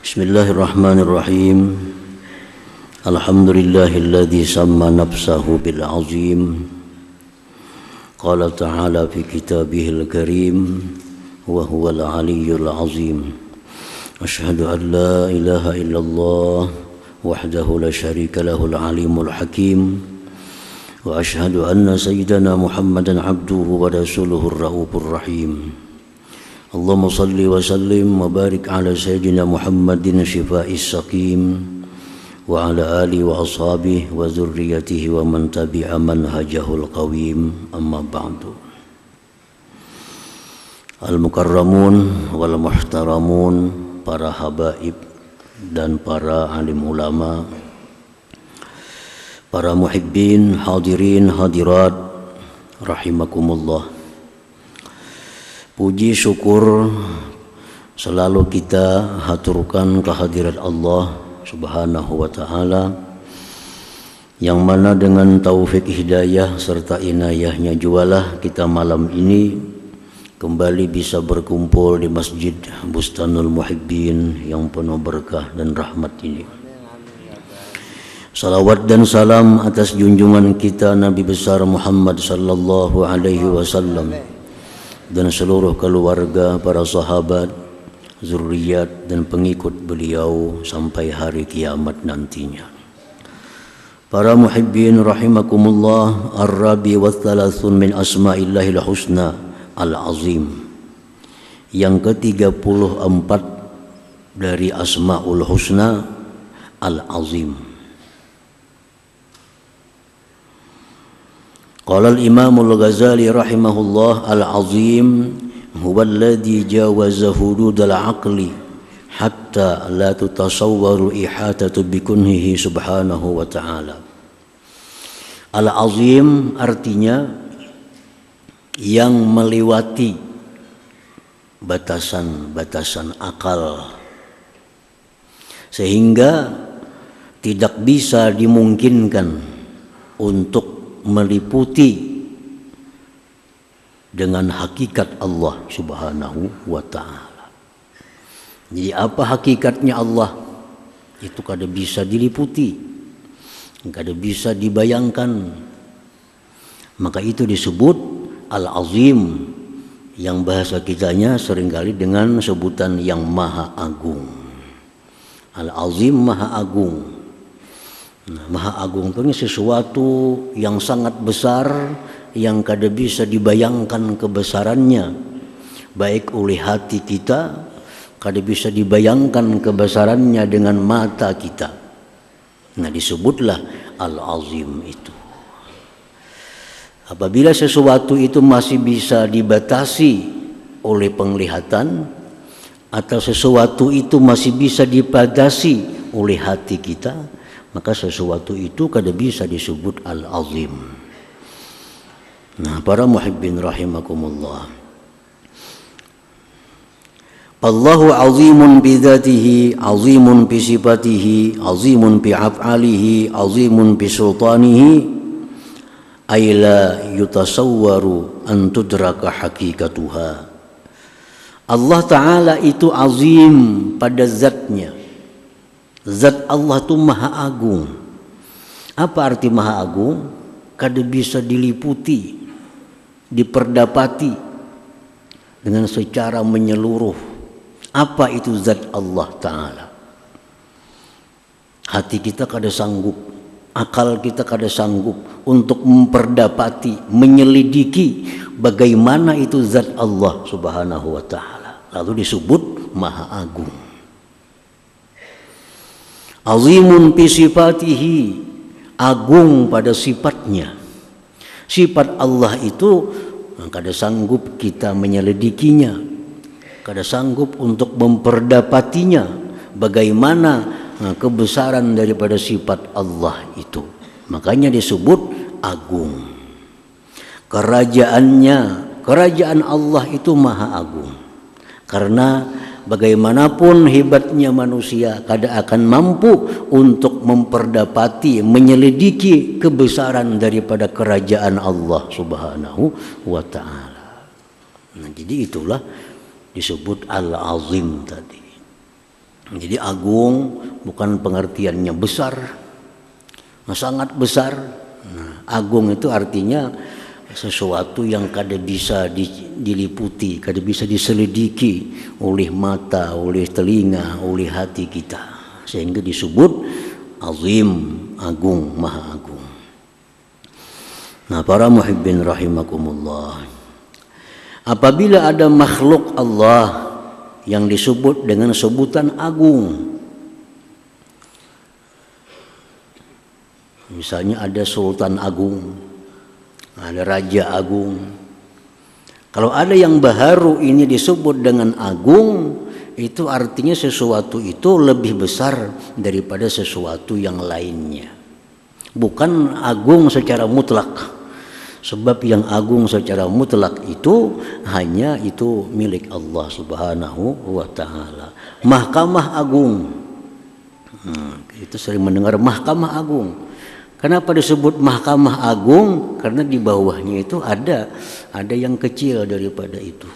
Bismillahirrahmanirrahim. Alhamdulillahilladzi samma nafsahu bil azim. Qala ta'ala fi kitabihil karim wa huwal aliyyul azim. Asyhadu an la ilaha illallah wahdahu la syarika lahul alimul hakim. Wa asyhadu anna sayyidana Muhammadan abduhu wa rasuluhur raufur rahim. Allahumma salli wa sallim wa barik ala sayyidina Muhammadin syifa'is saqim wa ala alihi wa ashabihi wa dzurriyyatihi wa man tabi'a manhajahul qawim, amma ba'du. Al-mukarramun wal muhtaramun, para habaib dan para alim ulama, para muhibbin, hadirin, hadirat rahimakumullah. Puji syukur selalu kita haturkan kehadirat Allah Subhanahu wa ta'ala, yang mana dengan taufik hidayah serta inayahnya jualah kita malam ini kembali bisa berkumpul di Masjid Bustanul Muhibbin yang penuh berkah dan rahmat ini. Salawat dan salam atas junjungan kita Nabi besar Muhammad sallallahu alaihi wasallam dan seluruh keluarga, para sahabat, zuriat dan pengikut beliau sampai hari kiamat nantinya. Para muhibbin rahimakumullah, ar-rabi wa thalathun min asma'illahil husna al-azim, yang ke-34 dari asma'ul husna al-azim. Qala al-Imam al-Ghazali rahimahullah, al-azim huwa alladhi jawaza hudud al-aqli hatta la tutasawwaru ihatatu bikunhihi subhanahu wa ta'ala. Al-azim artinya yang melewati batasan-batasan akal, sehingga tidak bisa dimungkinkan untuk meliputi dengan hakikat Allah Subhanahu wa ta'ala. Jadi apa hakikatnya Allah? Itu kada bisa diliputi, kada bisa dibayangkan. Maka itu disebut al-azim, yang bahasa kitanya seringkali dengan sebutan yang maha agung. Al-azim, maha agung. Nah, maha agung itu sesuatu yang sangat besar, yang kada bisa dibayangkan kebesarannya, baik oleh hati kita, kada bisa dibayangkan kebesarannya dengan mata kita. Nah, disebutlah al-azim itu. Apabila sesuatu itu masih bisa dibatasi oleh penglihatan, atau sesuatu itu masih bisa dibatasi oleh hati kita, maka sesuatu itu kada bisa disebut al-azim. Nah, para muhibbin rahimakumullah, Allahu azimun bi dzatihi, azimun bi sifatihi, azimun bi af'alihi, azimun bi sultanihi, ay la yutasawwaru an tudraka hakikatuha. Allah Ta'ala itu azim pada zatnya. Zat Allah itu maha agung. Apa arti maha agung? Kada bisa diliputi, diperdapati dengan secara menyeluruh. Apa itu zat Allah Ta'ala? Hati kita kada sanggup, akal kita kada sanggup untuk memperdapati, menyelidiki bagaimana itu zat Allah Subhanahu wa ta'ala. Lalu disebut maha agung. Azimun fi sifatihi, agung pada sifatnya. Sifat Allah itu kada sanggup kita menyelidikinya, kada sanggup untuk memperdapatinya, bagaimana kebesaran daripada sifat Allah itu. Makanya disebut agung. Kerajaan Allah itu maha agung. Karena bagaimanapun hebatnya manusia, kada akan mampu untuk memperdapati, menyelidiki kebesaran daripada kerajaan Allah Subhanahu wa ta'ala. Nah, jadi itulah disebut al-azim tadi. Jadi agung bukan pengertiannya besar, sangat besar. Nah, agung itu artinya sesuatu yang kada bisa diliputi, kada bisa diselidiki oleh mata, oleh telinga, oleh hati kita, sehingga disebut azim, agung, maha agung. Nah, para muhibbin rahimakumullah, apabila ada makhluk Allah yang disebut dengan sebutan agung, misalnya ada Sultan Agung, ada Raja Agung. Kalau ada yang baharu ini disebut dengan agung, itu artinya sesuatu itu lebih besar daripada sesuatu yang lainnya. Bukan agung secara mutlak. Sebab yang agung secara mutlak itu hanya itu milik Allah Subhanahu wa ta'ala. Mahkamah Agung. Kita sering mendengar Mahkamah Agung. Kenapa disebut Mahkamah Agung? Karena di bawahnya itu ada yang kecil daripada itu.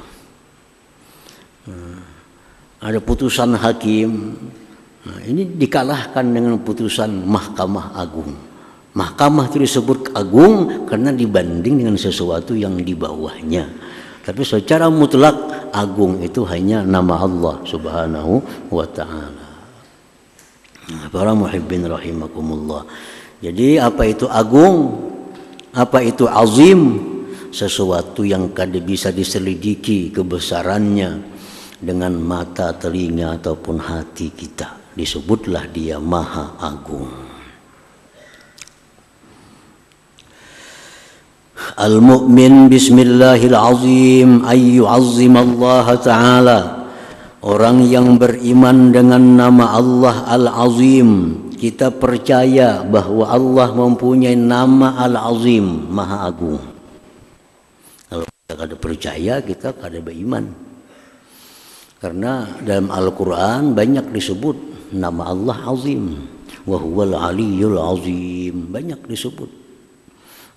Ada putusan hakim. Nah, ini dikalahkan dengan putusan Mahkamah Agung. Mahkamah itu disebut agung karena dibanding dengan sesuatu yang di bawahnya. Tapi secara mutlak agung itu hanya nama Allah Subhanahu wa ta'ala. Para muhibbin rahimakumullah. Jadi apa itu agung? Apa itu azim? Sesuatu yang kada bisa diselidiki kebesarannya dengan mata, telinga ataupun hati kita. Disebutlah dia maha agung. Al-mu'min bismillahirrahmanirrahim ay yu'azzim Allah ta'ala. Orang yang beriman dengan nama Allah Al-Azim, kita percaya bahwa Allah mempunyai nama Al-Azim, Maha Agung. Kalau kita kada percaya, kita kada beriman. Karena dalam Al-Quran banyak disebut nama Allah Azim, wa huwal aliyyul azim, banyak disebut.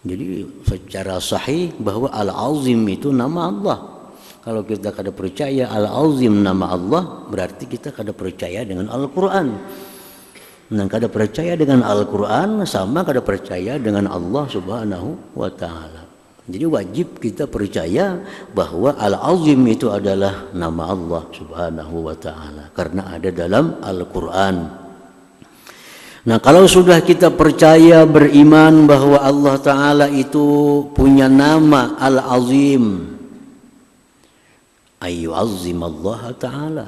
Jadi secara sahih bahwa Al-Azim itu nama Allah. Kalau kita kada percaya Al-Azim nama Allah, berarti kita kada percaya dengan Al-Quran. Dan kada percaya dengan Al-Quran sama kada percaya dengan Allah Subhanahu wa ta'ala. Jadi wajib kita percaya bahwa Al-Azim itu adalah nama Allah Subhanahu wa ta'ala, karena ada dalam Al-Quran. Nah, kalau sudah kita percaya, beriman bahwa Allah Ta'ala itu punya nama Al-Azim, ayyu'azzim Allah Ta'ala.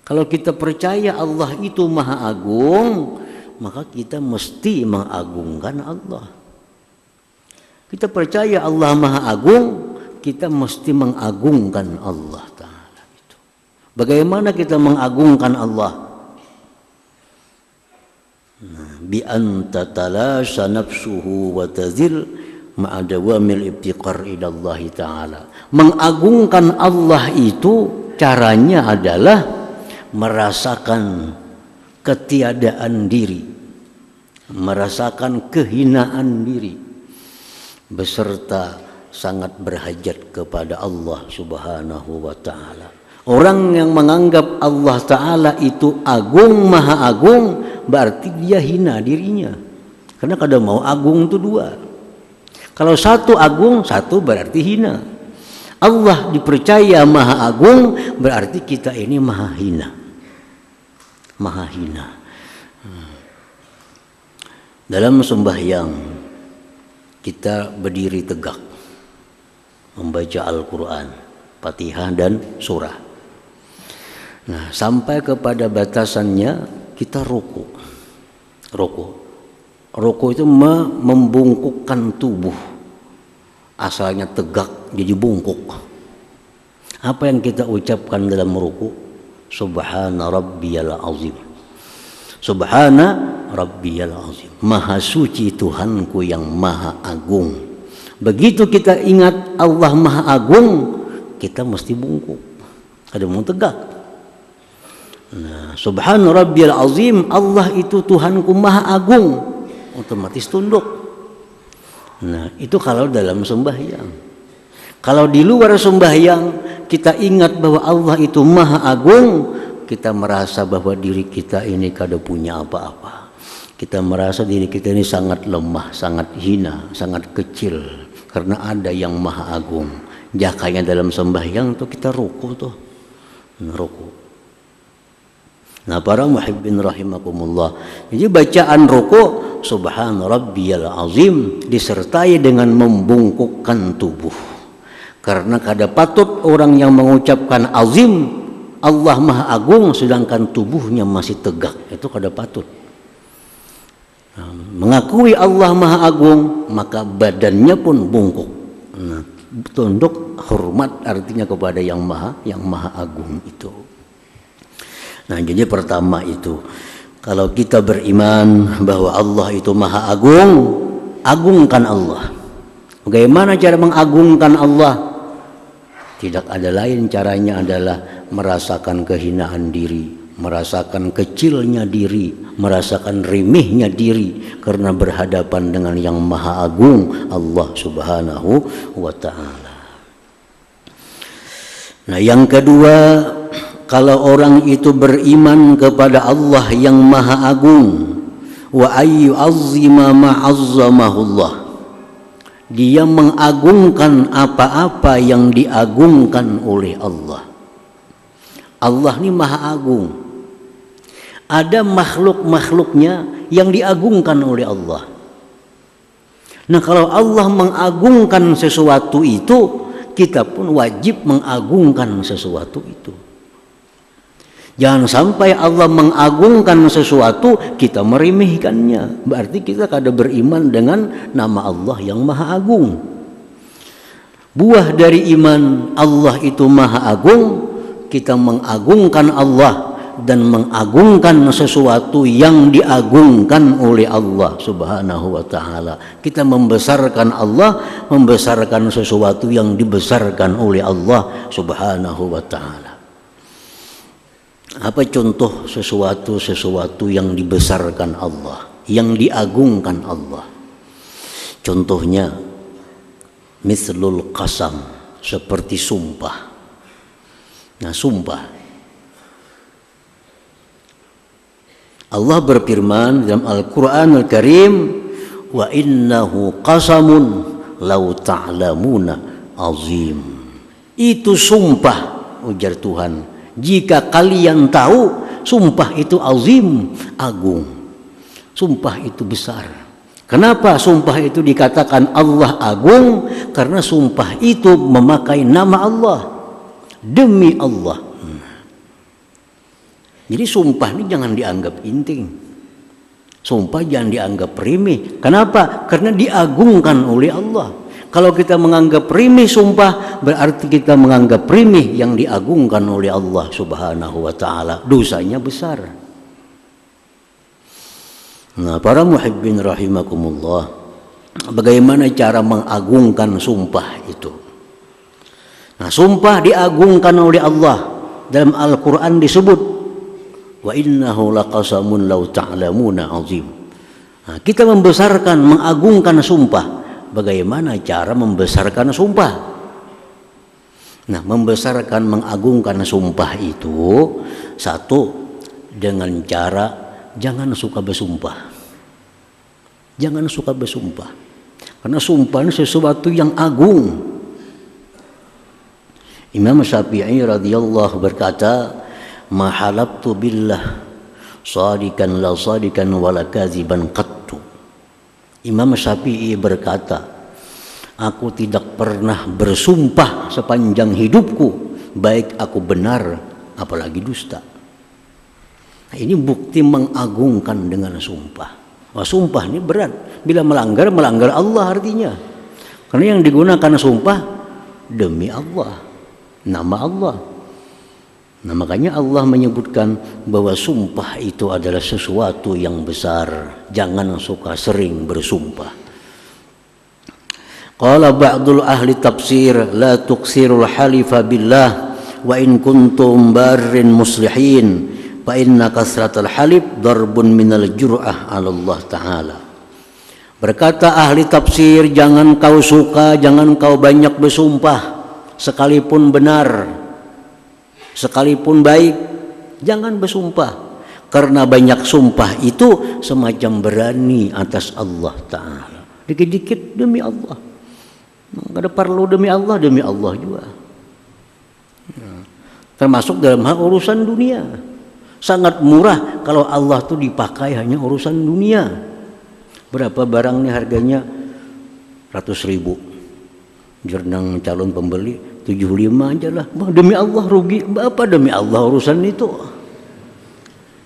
Kalau kita percaya Allah itu Maha Agung, maka kita mesti mengagungkan Allah. Kita percaya Allah Maha Agung, kita mesti mengagungkan Allah Ta'ala. Bagaimana kita mengagungkan Allah? Bi anta talasha nafsuhu wa tazil ma'a dawamil ibtiqar ila Allah Ta'ala. Mengagungkan Allah itu caranya adalah merasakan ketiadaan diri, merasakan kehinaan diri, beserta sangat berhajat kepada Allah Subhanahu wa ta'ala. Orang yang menganggap Allah Ta'ala itu agung, maha agung, berarti dia hina dirinya. Karena kadang mau agung itu dua. Kalau satu agung, satu berarti hina. Allah dipercaya maha agung, berarti kita ini maha hina. Maha hina. Dalam sembahyang, kita berdiri tegak, membaca Al-Quran, Fatihah dan surah. Nah, sampai kepada batasannya kita ruku. Ruku itu membungkukkan tubuh. Asalnya tegak jadi bungkuk. Apa yang kita ucapkan dalam ruku? Subhana rabbiyal azim. Subhana rabbiyal azim. Maha suci Tuhanku yang maha agung. Begitu kita ingat Allah maha agung, kita mesti bungkuk. Ada mau tegak. Nah, subhana rabbiyal azim, Allah itu Tuhanku maha agung, otomatis tunduk. Nah, itu kalau dalam sembahyang. Kalau di luar sembahyang kita ingat bahwa Allah itu maha agung, kita merasa bahwa diri kita ini kada punya apa-apa. Kita merasa diri kita ini sangat lemah, sangat hina, sangat kecil. Karena ada yang maha agung. Jakanya dalam sembahyang tuh kita ruku tuh. Ruku. Nah para muhibbin rahimakumullah. Jadi bacaan ruku subhana rabbiyal azim disertai dengan membungkukkan tubuh. Karena kada patut orang yang mengucapkan azim Allah maha agung sedangkan tubuhnya masih tegak. Itu kada patut. Nah, mengakui Allah maha agung maka badannya pun bungkuk. Nah, tunduk hormat artinya kepada yang maha agung itu. Nah jadi pertama itu kalau kita beriman bahwa Allah itu maha agung, agungkan Allah. Bagaimana cara mengagungkan Allah? Tidak ada lain caranya adalah merasakan kehinaan diri, merasakan kecilnya diri, merasakan remehnya diri karena berhadapan dengan yang maha agung Allah subhanahu wa ta'ala. Nah yang kedua, kalau orang itu beriman kepada Allah yang maha agung, wa ayyu azzima ma'azzamahullah, dia mengagungkan apa-apa yang diagungkan oleh Allah. Allah ini maha agung. Ada makhluk-makhluknya yang diagungkan oleh Allah. Nah kalau Allah mengagungkan sesuatu itu, kita pun wajib mengagungkan sesuatu itu. Jangan sampai Allah mengagungkan sesuatu kita meremehkannya. Berarti kita kada beriman dengan nama Allah yang maha agung. Buah dari iman Allah itu maha agung, kita mengagungkan Allah dan mengagungkan sesuatu yang diagungkan oleh Allah subhanahu wa ta'ala. Kita membesarkan Allah, membesarkan sesuatu yang dibesarkan oleh Allah subhanahu wa ta'ala. Apa contoh sesuatu yang dibesarkan Allah, yang diagungkan Allah? Contohnya mislul qasam, seperti sumpah. Nah sumpah, Allah berfirman dalam Al-Quranul Karim, wa innahu qasamun law ta'lamuna azim. Itu sumpah, ujar Tuhan, jika kalian tahu sumpah itu azim, agung. Sumpah itu besar. Kenapa sumpah itu dikatakan Allah agung? Karena sumpah itu memakai nama Allah, demi Allah. Jadi sumpah ini jangan dianggap inting. Sumpah jangan dianggap remeh. Kenapa? Karena diagungkan oleh Allah. Kalau kita menganggap remeh sumpah, berarti kita menganggap remeh yang diagungkan oleh Allah subhanahu wa ta'ala. Dosanya besar. Nah para muhibbin rahimakumullah, bagaimana cara mengagungkan sumpah itu? Nah sumpah diagungkan oleh Allah. Dalam Al-Quran disebut, wa innahu laqasamun law ta'lamuna azim. Nah, kita membesarkan, mengagungkan sumpah. Bagaimana cara membesarkan sumpah? Nah, membesarkan, mengagungkan sumpah itu satu, dengan cara jangan suka bersumpah. Jangan suka bersumpah. Karena sumpah ini sesuatu yang agung. Imam Syafi'i radhiyallahu berkata, "Ma halabtu billah sadikan la sadikan wala kadziban qattu." Imam Syafi'i berkata, aku tidak pernah bersumpah sepanjang hidupku, baik aku benar apalagi dusta. Nah, ini bukti mengagungkan dengan sumpah. Wah, sumpah ini berat. Bila melanggar, melanggar Allah artinya. Karena yang digunakan sumpah demi Allah, nama Allah. Nah makanya Allah menyebutkan bahwa sumpah itu adalah sesuatu yang besar. Jangan suka sering bersumpah. Qala ba'dul ahli tafsir, la tuksirul halifa billah wa in kuntum barrin muslihin fa inna kasratal halif darbun minal jur'ah 'ala Allah taala. Berkata ahli tafsir, jangan kau suka, jangan kau banyak bersumpah sekalipun benar, sekalipun baik, Jangan bersumpah. Karena banyak sumpah itu semacam berani atas Allah Ta'ala. Dikit-dikit demi Allah. Ada perlu demi Allah juga. Termasuk dalam hal urusan dunia. Sangat murah kalau Allah tuh dipakai hanya urusan dunia. Berapa barang nih harganya? 100.000. Jernang calon pembeli 75 aja lah. Demi Allah rugi. Apa demi Allah urusan itu?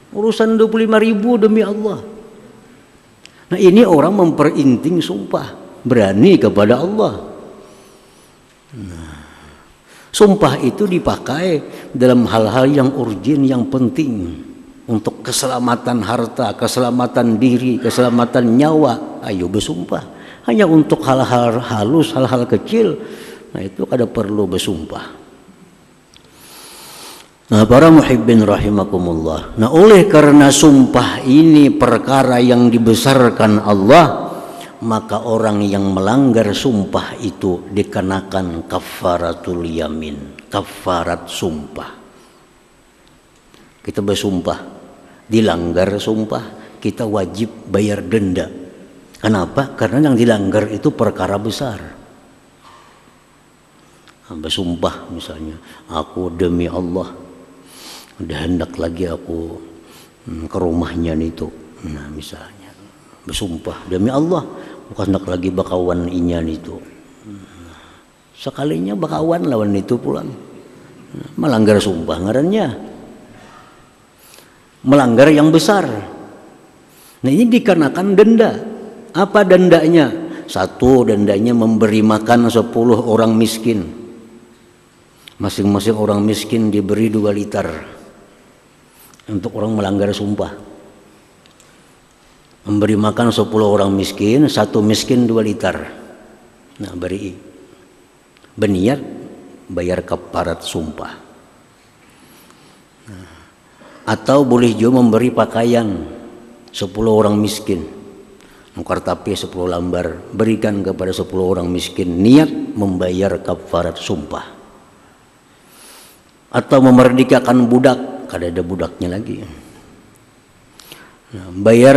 Urusan 25.000 demi Allah. Nah ini orang memperinting sumpah. Berani kepada Allah. Nah, sumpah itu dipakai dalam hal-hal yang urgen, yang penting. Untuk keselamatan harta, keselamatan diri, keselamatan nyawa. Ayo bersumpah. Hanya untuk hal-hal halus, hal-hal kecil. Nah itu kada perlu bersumpah. Nah para muhibbin rahimakumullah. Nah oleh karena sumpah ini perkara yang dibesarkan Allah, maka orang yang melanggar sumpah itu dikenakan kafaratul yamin, kafarat sumpah. Kita bersumpah, dilanggar sumpah, kita wajib bayar denda. Kenapa? Karena yang dilanggar itu perkara besar. Bersumpah misalnya, aku demi Allah udah hendak lagi aku ke rumahnya itu. Nah misalnya bersumpah demi Allah bukan hendak lagi bakawan inyan itu. Sekalinya bakawan lawan itu pulang. Melanggar sumpah ngarannya. Melanggar yang besar. Nah ini dikenakan denda. Apa dendanya? Satu, dendanya memberi makan 10 orang miskin. Masing-masing orang miskin diberi 2 liter. Untuk orang melanggar sumpah. Memberi makan 10 orang miskin, 1 miskin 2 liter. Nah beri. Berniat bayar kafarat sumpah. Nah, atau boleh juga memberi pakaian 10 orang miskin. Nukar tapi 10 lambar. Berikan kepada 10 orang miskin. Niat membayar kafarat sumpah. Atau memerdekakan budak. Kada ada budaknya lagi. Nah, bayar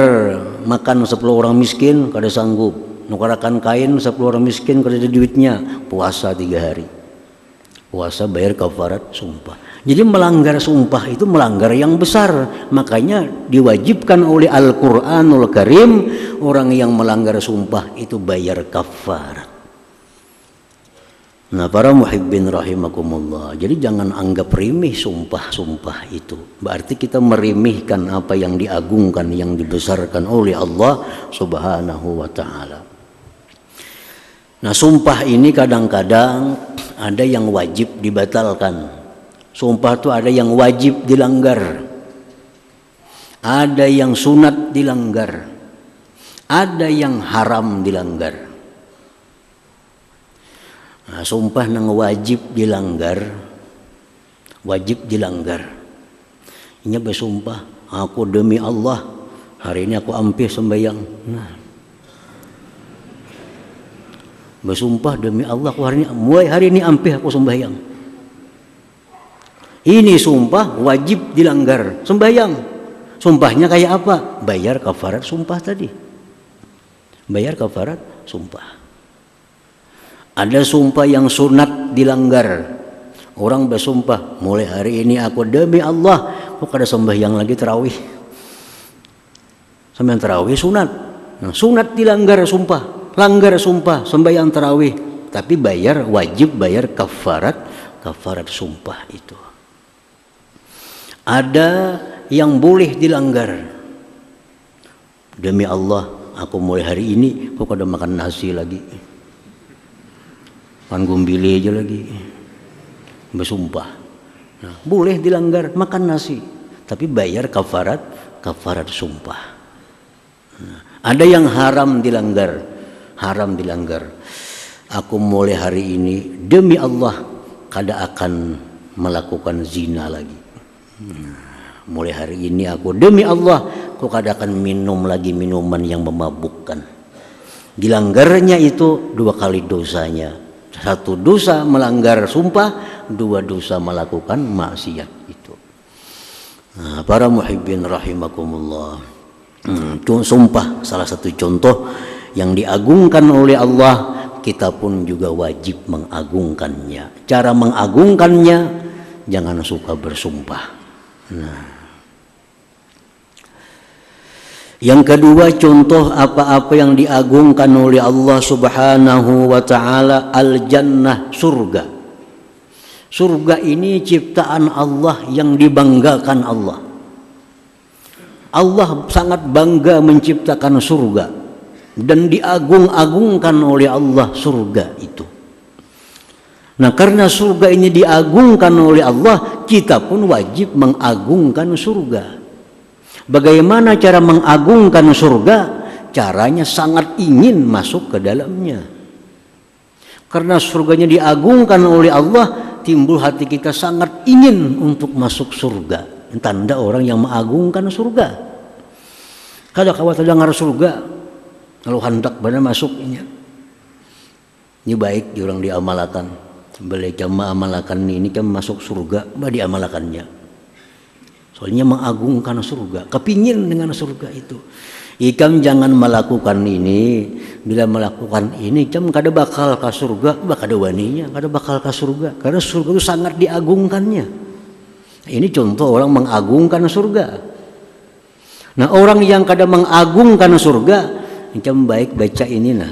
makan 10 orang miskin kada sanggup. Nukarakan kain 10 orang miskin kada ada duitnya. Puasa 3 hari. Puasa bayar kafarat sumpah. Jadi melanggar sumpah itu melanggar yang besar. Makanya diwajibkan oleh Al-Quranul Karim orang yang melanggar sumpah itu bayar kafarat. Nah para muhibbin rahimakumullah. Jadi jangan anggap remeh sumpah-sumpah itu. Berarti kita meremehkan apa yang diagungkan, yang dibesarkan oleh Allah subhanahu wa ta'ala. Nah sumpah ini kadang-kadang ada yang wajib dibatalkan. Sumpah itu ada yang wajib dilanggar. Ada yang sunat dilanggar. Ada yang haram dilanggar. Nah, sumpah nang wajib dilanggar. Ini bersumpah, aku demi Allah hari ini aku ampih sembahyang. Nah, bersumpah demi Allah aku mulai hari ini ampih aku sembahyang. Ini sumpah wajib dilanggar sembahyang. Sumpahnya kayak apa? Bayar kafarat sumpah tadi. Bayar kafarat sumpah. Ada sumpah yang sunat dilanggar. Orang bersumpah, mulai hari ini aku demi Allah, kok kada sembahyang lagi tarawih. Sembahyang tarawih sunat. Nah, sunat dilanggar sumpah, langgar sumpah, sembahyang tarawih, tapi wajib bayar kafarat sumpah itu. Ada yang boleh dilanggar. Demi Allah, aku mulai hari ini kok kada makan nasi lagi. Panggung bile aja lagi. Bersumpah. Nah, boleh dilanggar makan nasi, tapi bayar kafarat sumpah. Nah, ada yang haram dilanggar. Aku mulai hari ini demi Allah kada akan melakukan zina lagi. Nah, mulai hari ini aku demi Allah aku kada akan minum lagi minuman yang memabukkan. Dilanggarnya itu 2 kali dosanya. 1 dosa melanggar sumpah, 2 dosa melakukan maksiat itu. Nah, para muhibbin rahimakumullah. Sumpah salah satu contoh yang diagungkan oleh Allah, kita pun juga wajib mengagungkannya. Cara mengagungkannya, jangan suka bersumpah. Nah, yang kedua, contoh apa-apa yang diagungkan oleh Allah Subhanahu wa ta'ala, al-jannah, surga. Surga ini ciptaan Allah yang dibanggakan Allah. Allah sangat bangga menciptakan surga dan diagung-agungkan oleh Allah surga itu. Nah, karena surga ini diagungkan oleh Allah, kita pun wajib mengagungkan surga. Bagaimana cara mengagungkan surga? Caranya sangat ingin masuk ke dalamnya. Karena surganya diagungkan oleh Allah, timbul hati kita sangat ingin untuk masuk surga. Tanda orang yang mengagungkan surga. Kalau kawat dengar surga, kalau hendak benar masuknya. Ini baik orang diamalkan. Boleh jamaah amalkan ini kan masuk surga, bah diamalkannya. Soalnya mengagungkan surga, kepingin dengan surga itu. Ikam jangan melakukan ini. Bila melakukan ini, ikam kada bakal ke surga, bah kada waninya, kada bakal ke surga. Karena surga itu sangat diagungkannya. Ini contoh orang mengagungkan surga. Nah, orang yang kada mengagungkan surga, ikam baik baca ini nah.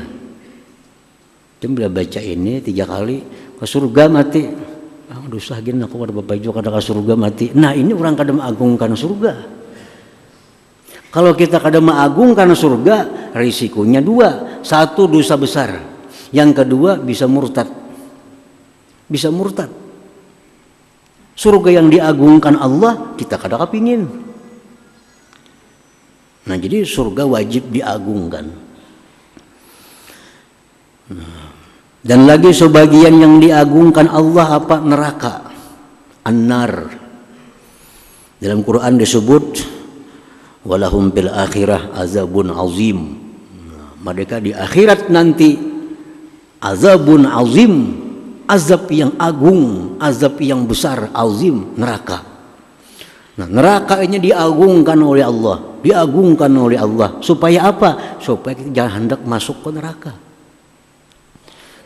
Ikam bila baca ini 3 kali ke surga mati. Dosa gini aku pada bapak juga kada ke surga mati. Nah, ini orang kada mengagungkan surga. Kalau kita kada mengagungkan surga, risikonya 2. 1, dosa besar. Yang kedua, bisa murtad. Bisa murtad. Surga yang diagungkan Allah, kita kada kepingin. Nah, jadi surga wajib diagungkan. Dan lagi sebagian yang diagungkan Allah apa? Neraka, an-nar. Dalam Quran disebut walahum bil akhirah azabun azim. Mereka di akhirat nanti azabun azim, azab yang agung, azab yang besar, azim, neraka. Nah, neraka ini diagungkan oleh Allah, diagungkan oleh Allah. Supaya apa? Supaya kita jangan hendak masuk ke neraka.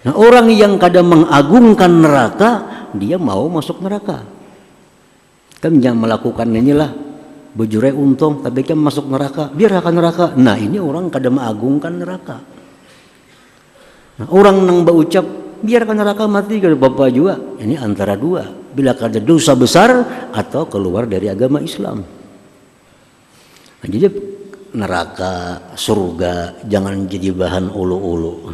Nah, orang yang kadang mengagungkan neraka, dia mau masuk neraka. Kan jangan melakukan inilah, bejurai untung, tapi kan masuk neraka, biar akan neraka. Nah, ini orang kadang mengagungkan neraka. Nah, orang nang berucap, biarkan neraka mati ke bapak juga. Ini antara 2. Bila ada dosa besar atau keluar dari agama Islam. Nah, jadi neraka, surga jangan jadi bahan ulu-ulu.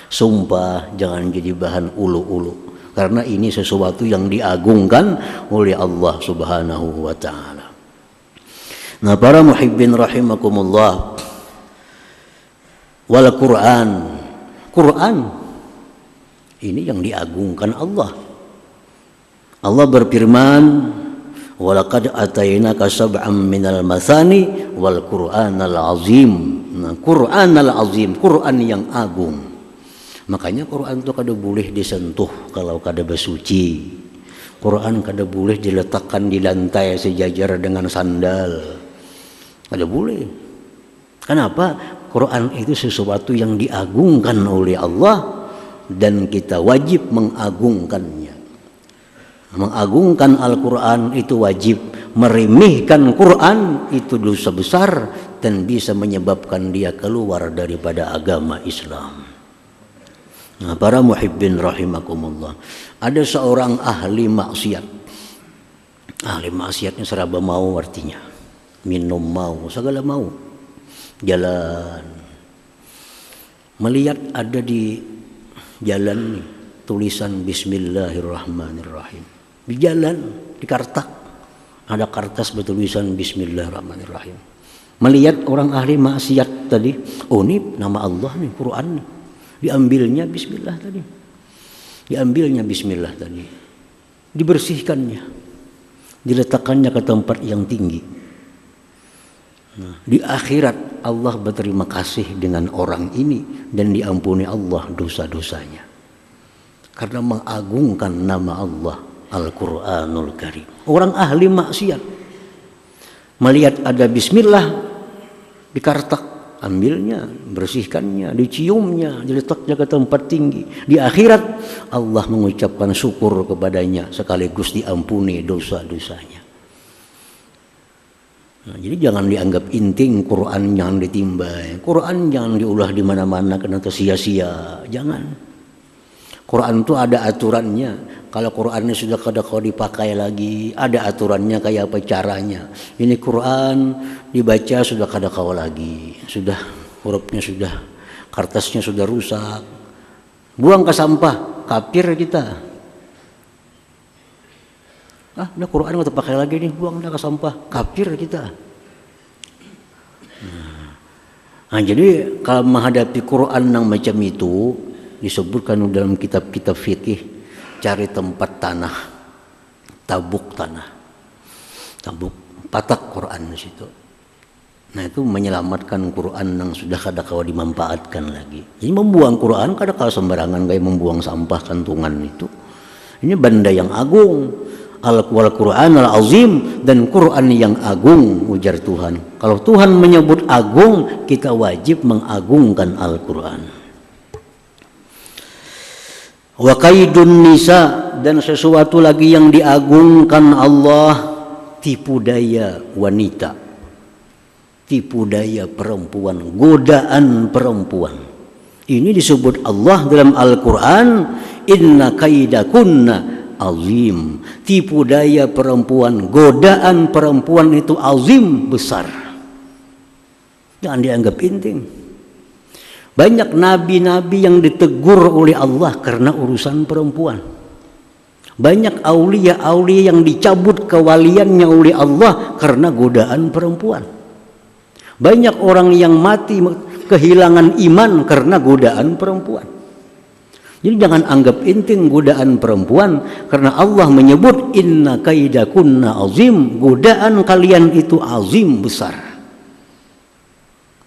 Sumpah jangan jadi bahan ulu-ulu. Karena ini sesuatu yang diagungkan oleh Allah Subhanahu wa ta'ala. Nah, para muhibbin rahimakumullah, wal Quran, Quran ini yang diagungkan Allah. Allah berfirman, walaqad atainaka sab'am minal mathani wal Qur'anal azim. Nah, Qur'anal azim, Quran yang agung. Makanya Quran itu kada boleh disentuh kalau kada bersuci. Quran kada boleh diletakkan di lantai sejajar dengan sandal. Kada boleh. Kenapa? Quran itu sesuatu yang diagungkan oleh Allah dan kita wajib mengagungkannya. Mengagungkan Al-Quran itu wajib. Meremehkan Quran itu dosa besar dan bisa menyebabkan dia keluar daripada agama Islam. Nah, para muhibbin rahimakumullah, ada seorang ahli maksiat. Ahli maksiatnya seraba mau artinya. Minum mau, segala mau. Jalan. Melihat ada di jalan nih tulisan Bismillahirrahmanirrahim. Di jalan, di kartak ada kertas bertulisan Bismillahirrahmanirrahim. Melihat orang ahli maksiat tadi, oh ini nama Allah nih, Quran nih. Diambilnya Bismillah tadi. Diambilnya Bismillah tadi. Dibersihkannya. Diletakkannya ke tempat yang tinggi. Nah, di akhirat Allah berterima kasih dengan orang ini dan diampuni Allah dosa-dosanya. Karena mengagungkan nama Allah Al-Quranul Karim. Orang ahli maksiat. Melihat ada bismillah, dikartak, ambilnya, bersihkannya, diciumnya, diletaknya ke tempat tinggi. Di akhirat Allah mengucapkan syukur kepadanya sekaligus diampuni dosa-dosanya. Nah, jadi jangan dianggap inting Quran, jangan ditimbai. Quran jangan diulah di mana-mana karena sia-sia. Jangan. Quran itu ada aturannya. Kalau Qurannya sudah kada kau dipakai lagi, ada aturannya kayak apa caranya. Ini Quran dibaca sudah kada kau lagi, sudah hurufnya sudah, kertasnya sudah rusak, buang ke sampah, kafir kita. Udah Quran nggak terpakai lagi nih, buang dah ke sampah, kafir kita. Nah, jadi kalau menghadapi Quran yang macam itu disebutkan dalam kitab-kitab fikih, cari tempat tanah, tabuk tanah, tabuk patak Quran di situ. Nah, itu menyelamatkan Quran yang sudah kada kau dimanfaatkan lagi. Jadi membuang Quran kada kau sembarangan kayak membuang sampah kantungan itu. Ini benda yang agung. Al-Quran al-Azim, dan Quran yang agung, ujar Tuhan. Kalau Tuhan menyebut agung, kita wajib mengagungkan Al-Quran. Wa kaidun nisa, dan sesuatu lagi yang diagungkan Allah, tipu daya wanita, tipu daya perempuan, godaan perempuan. Ini disebut Allah dalam Al-Quran, inna kaidakunna azim. Tipu daya perempuan, godaan perempuan itu azim, besar. Jangan dianggap penting. Banyak nabi-nabi yang ditegur oleh Allah karena urusan perempuan. Banyak aulia-aulia yang dicabut kewaliannya oleh Allah karena godaan perempuan. Banyak orang yang mati kehilangan iman karena godaan perempuan. Jadi jangan anggap penting godaan perempuan, karena Allah menyebut inna kaidakunna azim, godaan kalian itu azim, besar.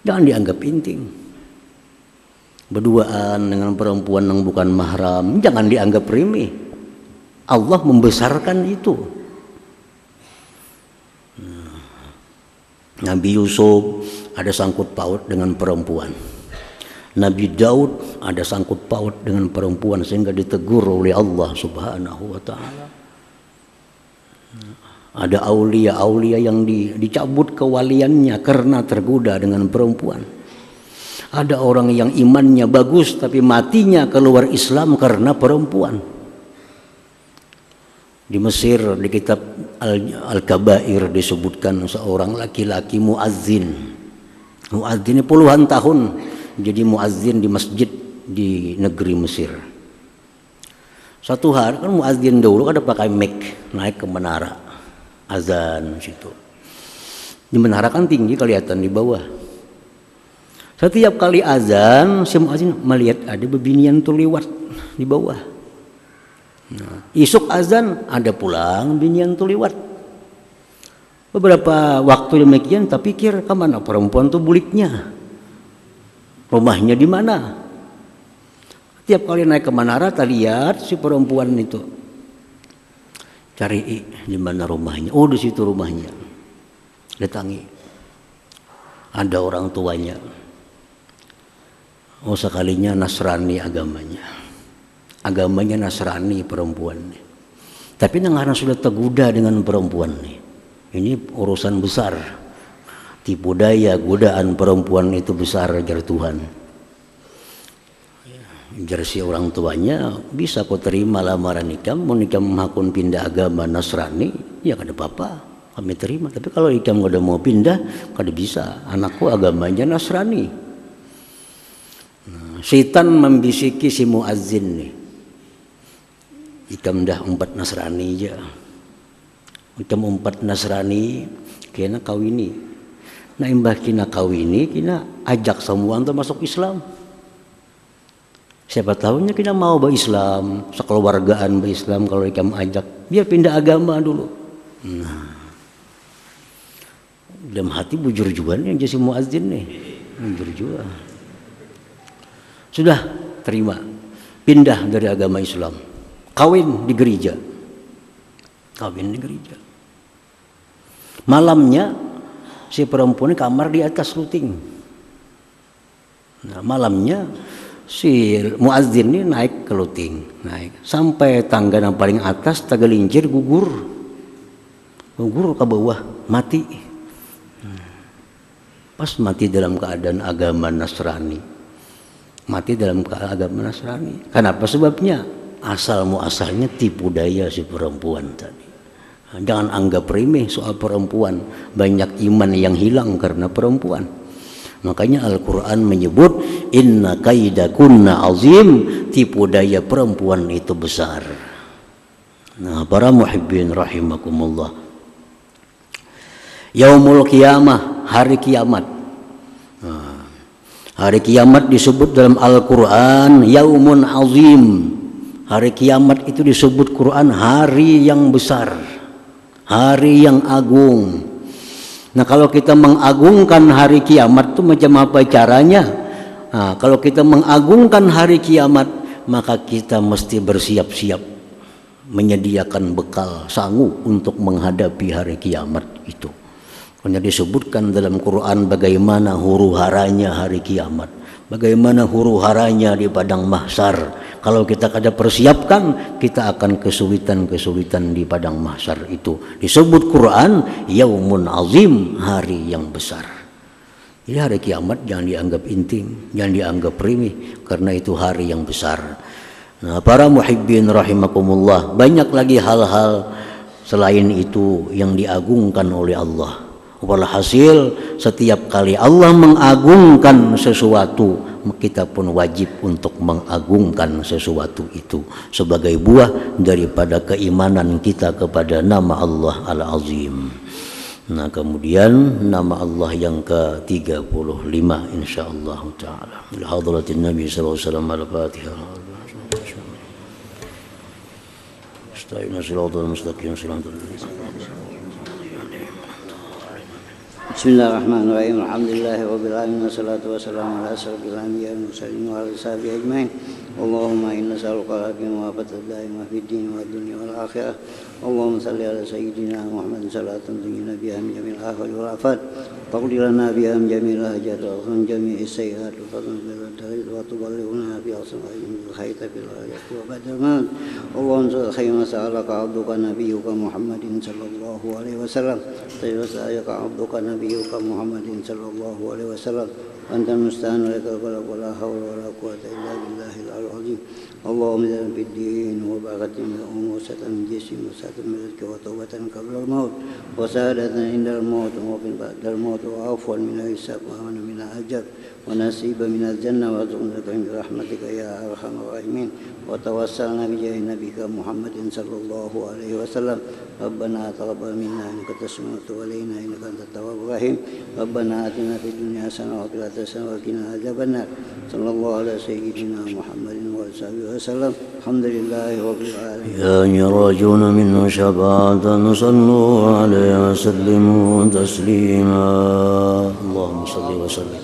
Jangan dianggap penting. Berduaan dengan perempuan yang bukan mahram jangan dianggap remeh. Allah membesarkan itu. Nabi Yusuf ada sangkut paut dengan perempuan. Nabi Daud ada sangkut paut dengan perempuan sehingga ditegur oleh Allah Subhanahu wa taala. Ada aulia-aulia yang dicabut kewaliannya karena tergoda dengan perempuan. Ada orang yang imannya bagus tapi matinya keluar Islam karena perempuan. Di Mesir di kitab Al-Kabair disebutkan seorang laki-laki muazzin. Muazzin ini puluhan tahun jadi muazzin di masjid di negeri Mesir. Satu hari kan muazzin dulu ada pakai mic naik ke menara azan situ. Di menara kan tinggi kelihatan di bawah. Setiap kali azan, si muazzin melihat ada bebinian tuh lewat di bawah. Nah, isuk azan ada pulang binian tuh lewat. Beberapa waktu demikian, tak pikir kemana perempuan tuh buliknya, rumahnya di mana. Tiap kali naik ke menara, tak lihat si perempuan itu. Cari di mana rumahnya. Oh, di situ rumahnya. Datangi. Ada orang tuanya. Oh, sekalinya Nasrani agamanya. Agamanya Nasrani perempuan. Tapi karena sudah tergoda dengan perempuan nih. Ini urusan besar. Tipu daya, godaan perempuan itu besar, ajar Tuhan. Ajar si orang tuanya, bisa kau terima lamaran ikam, mau ikam hakun pindah agama Nasrani, ya kada apa-apa, kami terima. Tapi kalau ikam kada mau pindah, kada bisa. Anakku agamanya Nasrani. Syaitan membisiki si muazzin nih, ikam dah umpat Nasrani aja, ikam umpat Nasrani, kena kawini, nah imbah kena kawini, kena ajak semua untuk masuk Islam. Siapa tahunya kena mau berislam, sekeluargaan berislam kalau ikam ajak, biar pindah agama dulu. Nah, dalam hati bujur juga nih jadi si muazzin nih, bujur juga. Sudah terima, pindah dari agama Islam, kawin di gereja, kawin di gereja. Malamnya si perempuan kamar di atas luting. Nah, malamnya si muazzin ini naik ke luting, naik sampai tangga yang paling atas tagalincir gugur ke bawah, mati. Pas mati dalam keadaan agama Nasrani. Mati dalam keadaan agama Nasrani. Kenapa sebabnya? Asal muasalnya tipu daya si perempuan tadi. Jangan anggap remeh soal perempuan. Banyak iman yang hilang karena perempuan. Makanya Al-Quran menyebut inna kaidakunna azim, tipu daya perempuan itu besar. Nah, para muhibbin rahimakumullah, yaumul qiyamah, hari kiamat. Nah, hari kiamat disebut dalam Al-Quran yaumun azim. Hari kiamat itu disebut Quran hari yang besar, hari yang agung. Nah, kalau kita mengagungkan hari kiamat itu macam apa caranya? Nah, kalau kita mengagungkan hari kiamat, maka kita mesti bersiap-siap, menyediakan bekal sanggup untuk menghadapi hari kiamat itu. Karena disebutkan dalam Quran bagaimana huru-haranya hari kiamat, bagaimana huru-haranya di padang mahsyar. Kalau kita kada persiapkan, kita akan kesulitan-kesulitan di padang mahsyar itu. Disebut Quran yaumun azim, hari yang besar. Jadi hari kiamat jangan dianggap intim, jangan dianggap remeh, karena itu hari yang besar. Nah, para muhibbin rahimakumullah, banyak lagi hal-hal selain itu yang diagungkan oleh Allah. Walhasil setiap kali Allah mengagungkan sesuatu, kita pun wajib untuk mengagungkan sesuatu itu sebagai buah daripada keimanan kita kepada nama Allah Al-Azim. Nah, kemudian nama Allah yang ke-35 insyaallah taala. Ila hadratin Nabi sallallahu alaihi wasallam al-Fatihah. Astagfirullahaladzim, shiratal mustaqim, shiratal Bismillahirrahmanirrahim. Alhamdulillahirabbil alamin wassalatu wassalamu ala asyrofil anbiya'i wal mursalin wa ala sahbihi ajmain. Allahumma inna nas'aluka al-afiyata wa fatadaima fid din wad dunya wal akhirah. Allahumma shalli ala sayyidina Muhammad salatan tunjina biha min jamil ahwali wal afat. Taqdi lana biha min jamil hajat wa min jami'is sayyi'at wa fadlan bil darid wa tuballighuna bi asma'il khaita bil ayat wa badal maut. Allahumma khayma sa'alaka 'abduka nabiyyuka Muhammadin sallallahu alaihi wasallam. Tayyibaka 'abduka nabiyyuka Muhammadin sallallahu alaihi wasallam. Anta musta'an wala hawla wala quwwata illa billahil azim. Allahumma zidna fid din wa barakatin min umusatan min jism wa satan min rizqi wa tawbatan qabla al-maut wa sa'adatan inda al-maut wa bin ba'da al-maut wa afwan min al-hisab wa amana min al-ajab wa nasiba min al-jannah wa zunnaka min rahmatika ya arhamar rahimin wa tawassalna bi jahi nabika Muhammadin sallallahu alaihi wasallam. Rabbana taqabbal minna innaka tasmi'u wa alaina innaka antat tawwabur rahim. Rabbana atina fid dunya hasanah wa fil akhirati hasanah wa qina adzabannar. Sallallahu ala sayyidina Muhammadin wa sahbihi wasallam. Alhamdulillahi rabbil alamin. Ya yarjuna minhu syafa'atan sallu alaihi wa sallimu taslima. Allahumma salli wa sallim